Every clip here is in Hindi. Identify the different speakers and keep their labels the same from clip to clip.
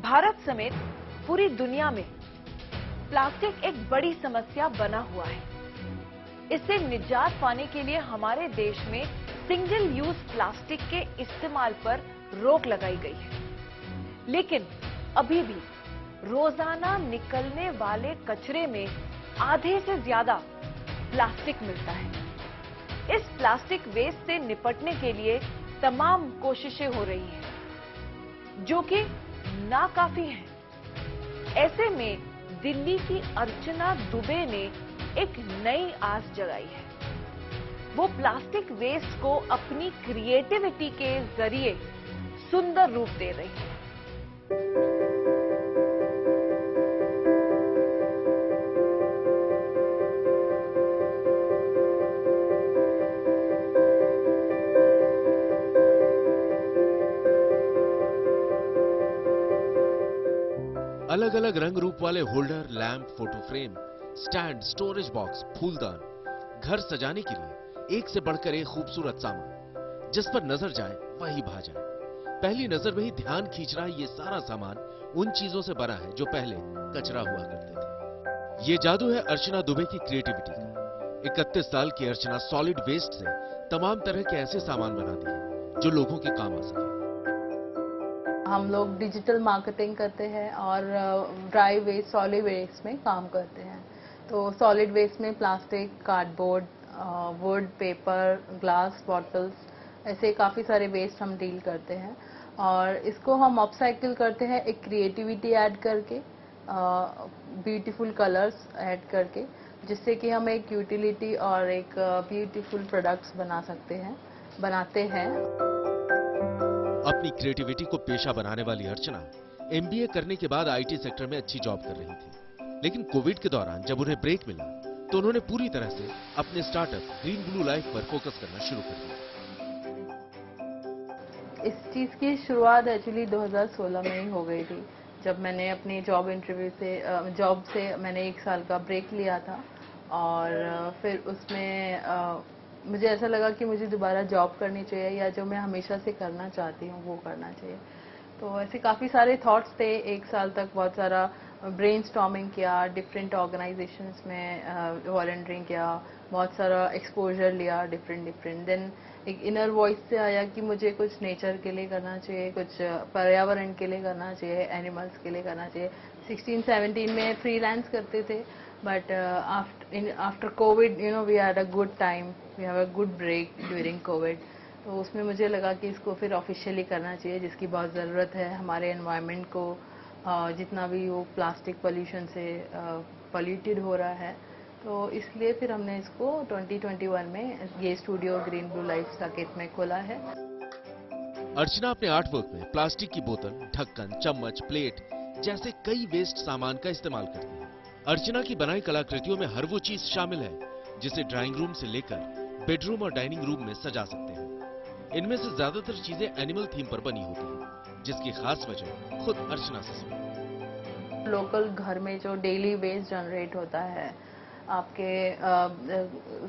Speaker 1: भारत समेत पूरी दुनिया में प्लास्टिक एक बड़ी समस्या बना हुआ है। इससे निजात पाने के लिए हमारे देश में सिंगल यूज प्लास्टिक के इस्तेमाल पर रोक लगाई गई है, लेकिन अभी भी रोजाना निकलने वाले कचरे में आधे से ज्यादा प्लास्टिक मिलता है। इस प्लास्टिक वेस्ट से निपटने के लिए तमाम कोशिशें हो रही हैं, जो कि नाकाफी हैं। ऐसे में दिल्ली की अर्चना दुबे ने एक नई आस जगाई है। वो प्लास्टिक वेस्ट को अपनी क्रिएटिविटी के जरिए सुंदर रूप दे रही है।
Speaker 2: अलग अलग रंग रूप वाले holder, lamp, photo frame, stand, storage box, फूलदान, घर सजाने के लिए एक से बढ़कर एक खूबसूरत सामान, जिस पर नजर जाए वही भा जाए। पहली नजर में ही ध्यान खींच रहा है ये सारा सामान उन चीजों से बना है जो पहले कचरा हुआ करते थे। ये जादू है अर्चना दुबे की क्रिएटिविटी का। 31 साल की अर्चना सॉलिड वेस्ट से तमाम तरह के ऐसे सामान बनाती है जो लोगों के काम आ सके।
Speaker 3: हम लोग डिजिटल मार्केटिंग करते हैं और ड्राई वेस्ट, सॉलिड वेस्ट में काम करते हैं। तो सॉलिड वेस्ट में plastic, cardboard, would, paper, glass, bottles, ऐसे काफ़ी सारे वेस्ट हम डील करते हैं और इसको हम अपसाइकिल करते हैं एक क्रिएटिविटी ऐड करके, ब्यूटीफुल कलर्स ऐड करके, जिससे कि हम एक यूटिलिटी और एक ब्यूटीफुल प्रोडक्ट्स बनाते हैं।
Speaker 2: अपनी क्रिएटिविटी को पेशा बनाने वाली अर्चना एमबीए करने के बाद आईटी सेक्टर में अच्छी जॉब कर रही थी, लेकिन कोविड के दौरान जब उन्हें ब्रेक मिला तो उन्होंने पूरी तरह से अपने स्टार्टअप ग्रीन ब्लू लाइफ पर फोकस करना शुरू कर दिया।
Speaker 3: इस चीज़ की शुरुआत एक्चुअली 2016 में ही हो गई थी, जब मैंने अपनी जॉब से मैंने 1 साल का ब्रेक लिया था और फिर उसमें मुझे ऐसा लगा कि मुझे दोबारा जॉब करनी चाहिए या जो मैं हमेशा से करना चाहती हूँ वो करना चाहिए। तो ऐसे काफ़ी सारे थॉट्स थे। 1 साल तक बहुत सारा ब्रेनस्टॉर्मिंग किया, डिफरेंट ऑर्गेनाइजेशंस में वॉलंटियरिंग किया, बहुत सारा एक्सपोजर लिया डिफरेंट। देन एक इनर वॉइस से आया कि मुझे कुछ नेचर के लिए करना चाहिए, कुछ पर्यावरण के लिए करना चाहिए, एनिमल्स के लिए करना चाहिए। 16-17 में फ्रीलांस करते थे, but after COVID, we had a good time, we have a good break during COVID. तो उसमें मुझे लगा कि इसको फिर ऑफिशियली करना चाहिए, जिसकी बहुत ज़रूरत है हमारे एनवायरनमेंट को। जितना भी वो प्लास्टिक पोल्यूशन से पॉल्यूटेड हो रहा है, तो इसलिए फिर हमने इसको 2021 में ये studio green blue life Saket में खोला है।
Speaker 2: अर्चना अपने आर्टवर्क में प्लास्टिक की बोतल, ढक्कन, चम्मच, प्लेट जैसे कई वेस्ट सामान का इस्तेमाल करती है। अर्चना की बनाई कलाकृतियों में हर वो चीज शामिल है जिसे ड्राइंग रूम से लेकर बेडरूम और डाइनिंग रूम में सजा सकते हैं। इनमें से ज्यादातर चीजें एनिमल थीम पर बनी होती हैं, जिसकी खास वजह खुद अर्चना से सुनी।
Speaker 3: लोकल घर में जो डेली वेस्ट जनरेट होता है, आपके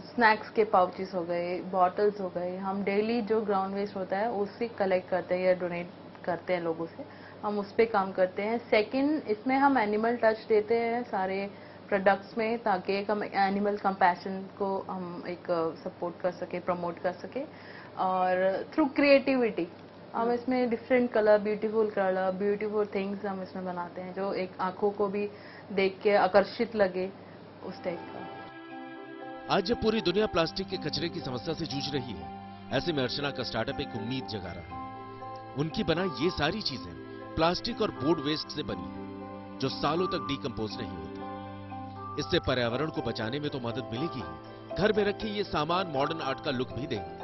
Speaker 3: स्नैक्स के पाउचेस हो गए, बॉटल्स हो गए, हम डेली जो ग्राउंड वेस्ट होता है उससे कलेक्ट करते हैं या डोनेट करते हैं लोगों से, हम उस पर काम करते हैं। सेकंड, इसमें हम एनिमल टच देते हैं सारे प्रोडक्ट्स में, ताकि एक हम एनिमल कंपैशन को हम एक सपोर्ट कर सके, प्रमोट कर सके। और थ्रू क्रिएटिविटी हम इसमें डिफरेंट कलर, ब्यूटीफुल थिंग्स हम इसमें बनाते हैं, जो एक आंखों को भी देख के आकर्षित लगे, उस टाइप का।
Speaker 2: आज जब पूरी दुनिया प्लास्टिक के कचरे की समस्या से जूझ रही है, ऐसे में अर्चना का स्टार्टअप एक उम्मीद जगा रहा है। उनकी बनाई ये सारी चीजें प्लास्टिक और बोर्ड वेस्ट से बनी है, जो सालों तक डिकम्पोज नहीं होती। इससे पर्यावरण को बचाने में तो मदद मिलेगी ही, घर में रखे ये सामान मॉडर्न आर्ट का लुक भी देंगे।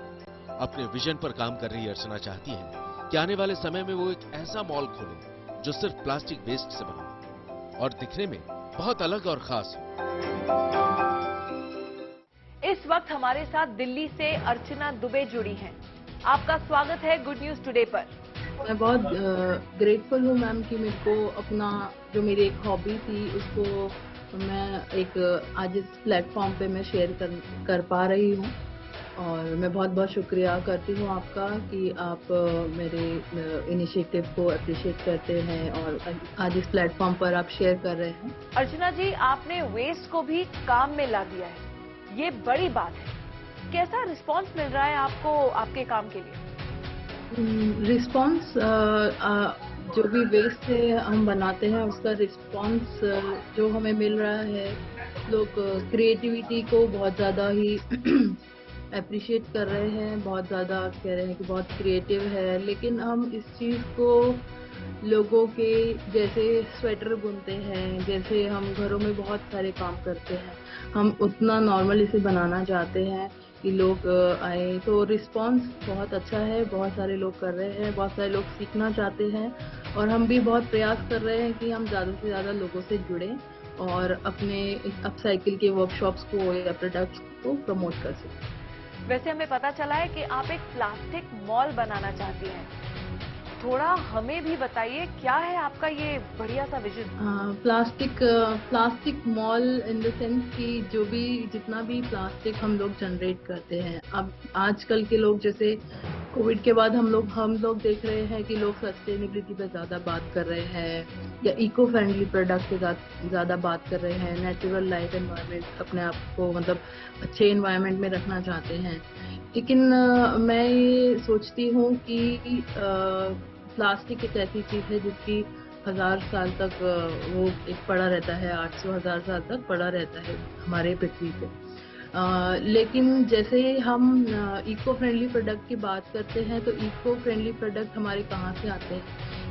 Speaker 2: अपने विजन पर काम कर रही अर्चना चाहती है कि आने वाले समय में वो एक ऐसा मॉल खोले जो सिर्फ प्लास्टिक वेस्ट से बना हो और दिखने में बहुत अलग और खास हो।
Speaker 1: इस वक्त हमारे साथ दिल्ली से अर्चना दुबे जुड़ी हैं। आपका स्वागत है गुड न्यूज टुडे पर।
Speaker 3: मैं बहुत ग्रेटफुल हूँ मैम कि मेरे को अपना जो मेरी एक हॉबी थी उसको मैं एक आज इस प्लेटफॉर्म पे मैं शेयर कर पा रही हूँ। और मैं बहुत बहुत शुक्रिया करती हूँ आपका कि आप मेरे इनिशिएटिव को अप्रिशिएट करते हैं और आज इस प्लेटफॉर्म पर आप शेयर कर रहे हैं।
Speaker 1: अर्चना जी, आपने वेस्ट को भी काम में ला दिया है, ये बड़ी बात है। कैसा रिस्पांस मिल रहा है आपको आपके काम के लिए?
Speaker 3: रिस्पांस जो भी वेस्ट से हम बनाते हैं उसका रिस्पांस जो हमें मिल रहा है, लोग क्रिएटिविटी को बहुत ज़्यादा ही अप्रिशिएट कर रहे हैं, बहुत ज़्यादा कह रहे हैं कि बहुत क्रिएटिव है। लेकिन हम इस चीज़ को लोगों के जैसे स्वेटर बुनते हैं, जैसे हम घरों में बहुत सारे काम करते हैं, हम उतना नॉर्मल इसे बनाना चाहते हैं कि लोग आए। तो रिस्पांस बहुत अच्छा है, बहुत सारे लोग कर रहे हैं, बहुत सारे लोग सीखना चाहते हैं और हम भी बहुत प्रयास कर रहे हैं कि हम ज़्यादा से ज़्यादा लोगों से जुड़ें और अपने अपसाइकिल के वर्कशॉप्स को या प्रोडक्ट्स को प्रमोट कर सकें।
Speaker 1: वैसे हमें पता चला है कि आप एक प्लास्टिक मॉल बनाना चाहती हैं, थोड़ा हमें भी बताइए क्या है आपका ये बढ़िया सा vision?
Speaker 3: Plastic mall in the sense कि जो भी जितना भी प्लास्टिक हम लोग जनरेट करते हैं, अब आजकल के लोग जैसे कोविड के बाद हम लोग देख रहे हैं कि लोग सस्टेनेबिलिटी पे ज़्यादा बात कर रहे हैं या इको फ्रेंडली प्रोडक्ट पे ज़्यादा बात कर रहे हैं, नेचुरल लाइफ एनवायरनमेंट अपने आप को मतलब अच्छे एनवायरनमेंट में रखना चाहते हैं। लेकिन मैं ये सोचती हूँ कि प्लास्टिक एक ऐसी चीज़ है जिसकी 1000 साल तक वो एक पड़ा रहता है, 800,000 साल तक पड़ा रहता है हमारे पृथ्वी पे। लेकिन जैसे हम इको फ्रेंडली प्रोडक्ट की बात करते हैं तो इको फ्रेंडली प्रोडक्ट हमारे कहाँ से आते हैं?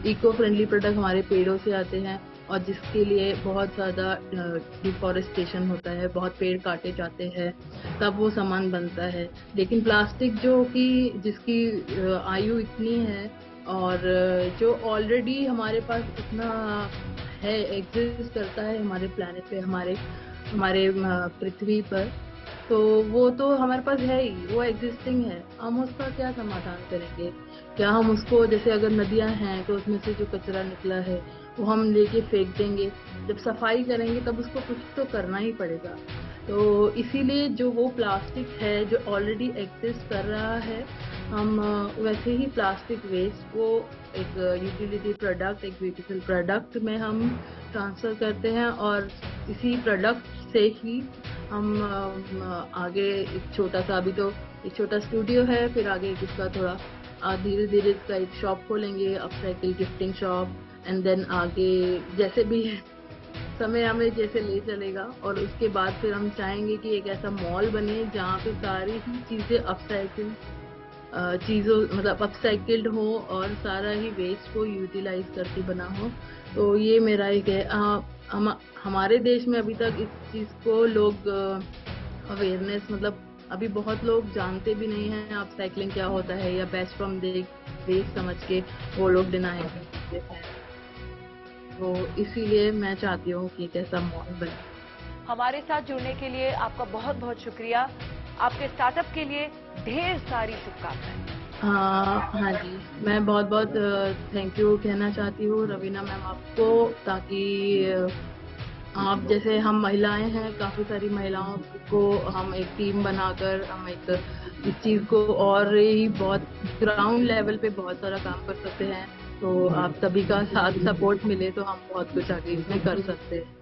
Speaker 3: इको फ्रेंडली प्रोडक्ट हमारे पेड़ों से आते हैं और जिसके लिए बहुत ज़्यादा डिफॉरेस्टेशन होता है, बहुत पेड़ काटे जाते हैं तब वो सामान बनता है। लेकिन प्लास्टिक जो कि जिसकी आयु इतनी है और जो ऑलरेडी हमारे पास इतना है, एग्जिस्ट करता है हमारे प्लैनेट पे, हमारे पृथ्वी पर, तो वो तो हमारे पास है ही, वो एग्जिस्टिंग है। हम उसका क्या समाधान करेंगे? क्या हम उसको, जैसे अगर नदियां हैं तो उसमें से जो कचरा निकला है वो हम लेके फेंक देंगे? जब सफाई करेंगे तब उसको कुछ तो करना ही पड़ेगा। तो इसीलिए जो वो प्लास्टिक है जो ऑलरेडी एग्जिस्ट कर रहा है, हम वैसे ही प्लास्टिक वेस्ट को एक यूटिलिटी प्रोडक्ट, एक ब्यूटीफुल प्रोडक्ट में हम ट्रांसफ़र करते हैं और इसी प्रोडक्ट से ही हम आगे एक छोटा सा, अभी तो एक छोटा स्टूडियो है, फिर आगे इसका थोड़ा धीरे धीरे इसका एक शॉप खोलेंगे, upcycle gifting shop, and then आगे जैसे भी समय हमें जैसे ले चलेगा। और उसके बाद फिर हम चाहेंगे कि एक ऐसा मॉल बने जहाँ पे सारी ही चीज़ें अपसाइकिल मतलब अपसाइकिल्ड हो और सारा ही वेस्ट को यूटिलाइज करके बना हो। तो ये मेरा एक है। हमारे देश में अभी तक इस चीज़ को लोग अवेयरनेस, मतलब अभी बहुत लोग जानते भी नहीं हैं अपसाइक्लिंग क्या होता है, या बेस्ट फ्रॉम वेस्ट समझ के वो लोग डिनाई करते हैं। तो इसीलिए मैं चाहती हूँ कि एक ऐसा मॉल बने।
Speaker 1: हमारे साथ जुड़ने के लिए आपका बहुत बहुत शुक्रिया। आपके स्टार्टअप के लिए ढेर सारी शुभकामनाएं।
Speaker 3: हाँ जी, मैं बहुत बहुत थैंक यू कहना चाहती हूँ रवीना मैम आपको, ताकि आप जैसे हम महिलाएं हैं, काफ़ी सारी महिलाओं को हम एक टीम बनाकर हम एक इस चीज़ को और ही बहुत ग्राउंड लेवल पे बहुत सारा काम कर सकते हैं। तो आप सभी का साथ सपोर्ट मिले तो हम बहुत कुछ आगे इसमें कर सकते हैं।